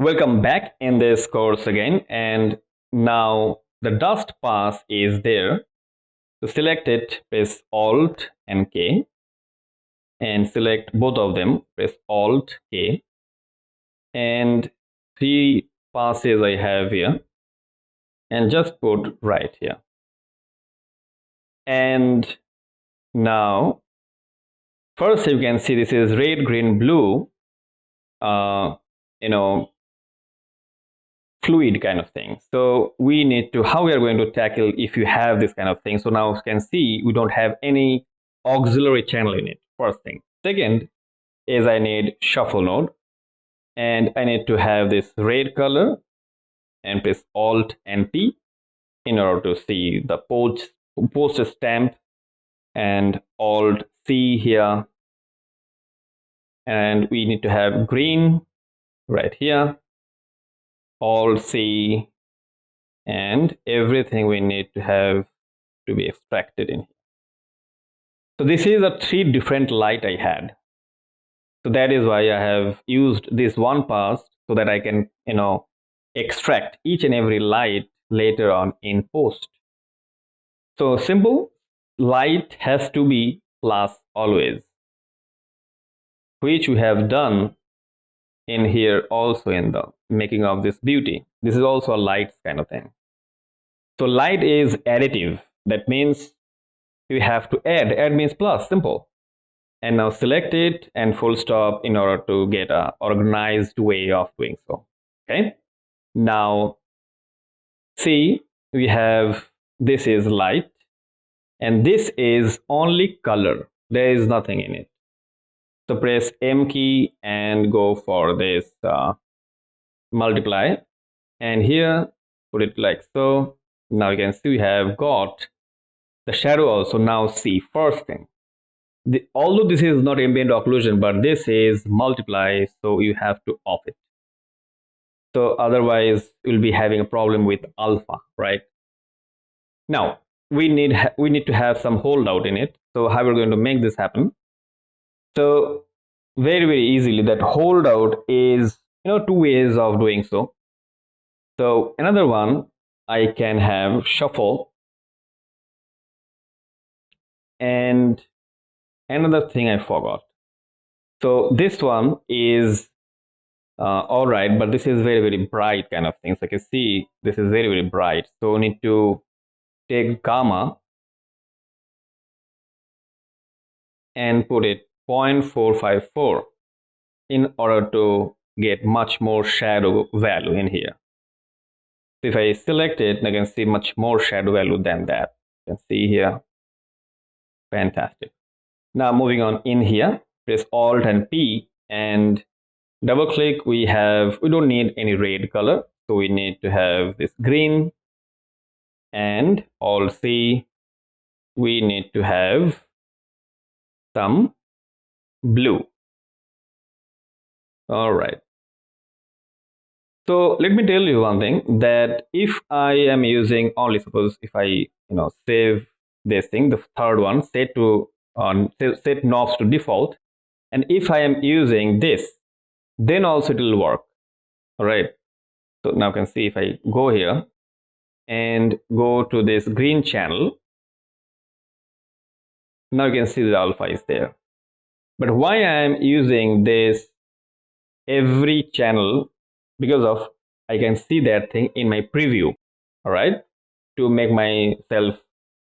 Welcome back in this course again, and now the dust pass is there. To select it, press Alt and K, and select both of them, press Alt K, and 3 passes I have here, and just put right here. And now first you can see this is red, green, blue, fluid kind of thing. So we need to, how we are going to tackle if you have this kind of thing. So now you can see we don't have any auxiliary channel in it, first thing. Second is I need shuffle node, and I need to have this red color, and press Alt and T in order to see the post stamp, and Alt C here, and we need to have green right here, Alt C, and everything we need to have to be extracted in here. So this is the 3 different light I had. So that is why I have used this one pass so that I can, extract each and every light later on in post. So simple, light has to be plus always, which we have done in here also in the making of this beauty. This is also a light kind of thing. So light is additive. That means you have to add means plus, simple. And now select it and full stop in order to get an organized way of doing so. Okay. Now see, we have, this is light and this is only color. There is nothing in it. So press M key and go for this multiply, and here put it like so. Now you can see we have got the shadow also. Now see, first thing, although this is not ambient occlusion, but this is multiply, so you have to off it. So otherwise you'll be having a problem with alpha, right? Now we need to have some holdout in it. So how we're going to make this happen? So very easily, that holdout is 2 ways of doing so. So another one, I can have shuffle, and another thing I forgot. So this one is all right, but this is very bright kind of thing. So you can see this is very bright. So we need to take gamma and put it 0.454 in order to get much more shadow value in here. So if I select it, I can see much more shadow value than that. You can see here. Fantastic. Now moving on in here, press Alt and P and double click. We don't need any red color, so we need to have this green, and Alt C, we need to have some blue. All right. So let me tell you one thing, that if I am using only, suppose if I save this thing, the third one, set knobs to default, and if I am using this, then also it will work. All right. So now you can see if I go here and go to this green channel, now you can see the alpha is there. But why I am using this every channel? Because of I can see that thing in my preview. All right, to make myself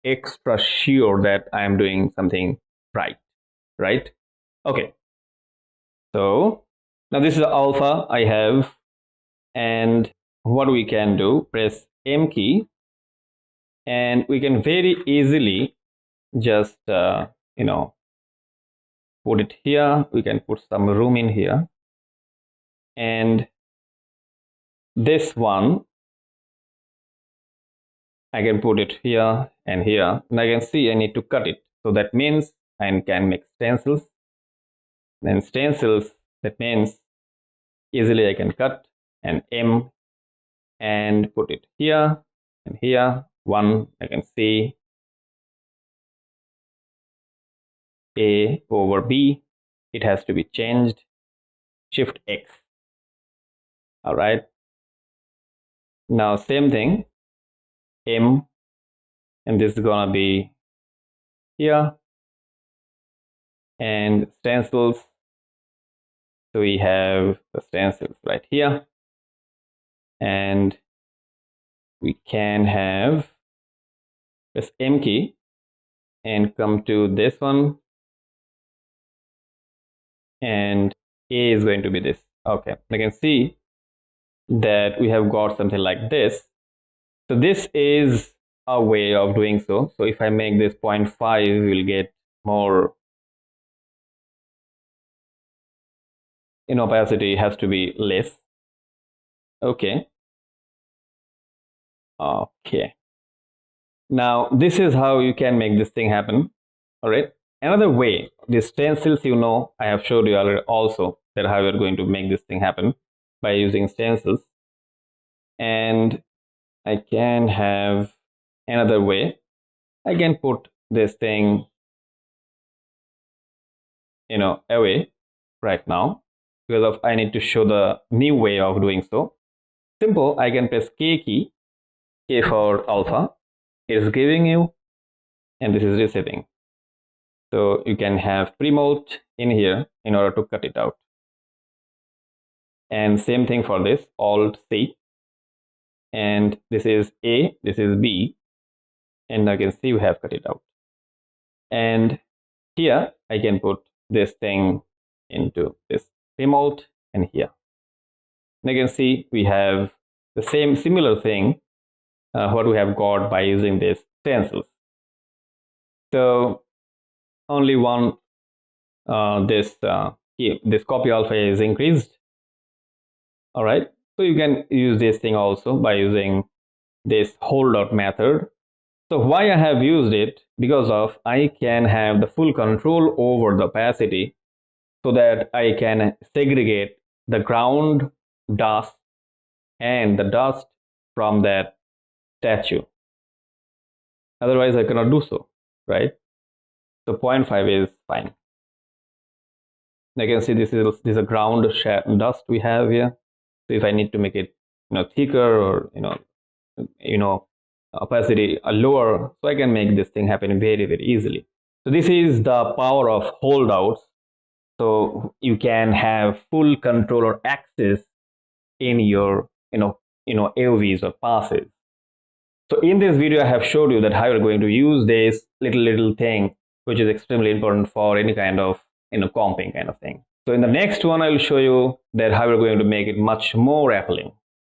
extra sure that I am doing something right. Okay, so now this is the alpha I have, and what we can do, press M key, and we can very easily just put it here. We can put some room in here, and this one I can put it here and here, and I can see I need to cut it. So that means I can make stencils. Then stencils, that means easily I can cut and M and put it here and here. One I can see A over B. It has to be changed. Shift X. All right. Now same thing, M, and this is gonna be here, and stencils. So we have the stencils right here, and we can have this M key and come to this one, and A is going to be this. Okay, you can see that we have got something like this. So this is a way of doing so. So if I make this 0.5, we will get more, in opacity has to be less. Okay. Okay. Now this is how you can make this thing happen. All right. Another way, the stencils, you know, I have showed you already also that how we're going to make this thing happen by using stencils. And I can have another way. I can put this thing, away right now because of I need to show the new way of doing so. Simple, I can press K key, K for alpha, it is giving you, and this is receiving. So you can have pre-mode in here in order to cut it out. And same thing for this, Alt C, and this is A, this is B, and I can see we have cut it out. And here I can put this thing into this remote and here. And you can see we have the same similar thing what we have got by using this stencils. So only one this copy alpha is increased. All right, so you can use this thing also by using this holdout method. So why I have used it? Because of I can have the full control over the opacity so that I can segregate the ground dust and the dust from that statue. Otherwise I cannot do so, right? So 0.5 is fine. I can see this is a ground dust we have here. So if I need to make it thicker or opacity lower, so I can make this thing happen very, very easily. So this is the power of holdouts. So you can have full control or access in your AOVs or passes. So in this video I have showed you that how you're going to use this little thing, which is extremely important for any kind of comping kind of thing. So in the next one I will show you that how you're going to make it much more appealing.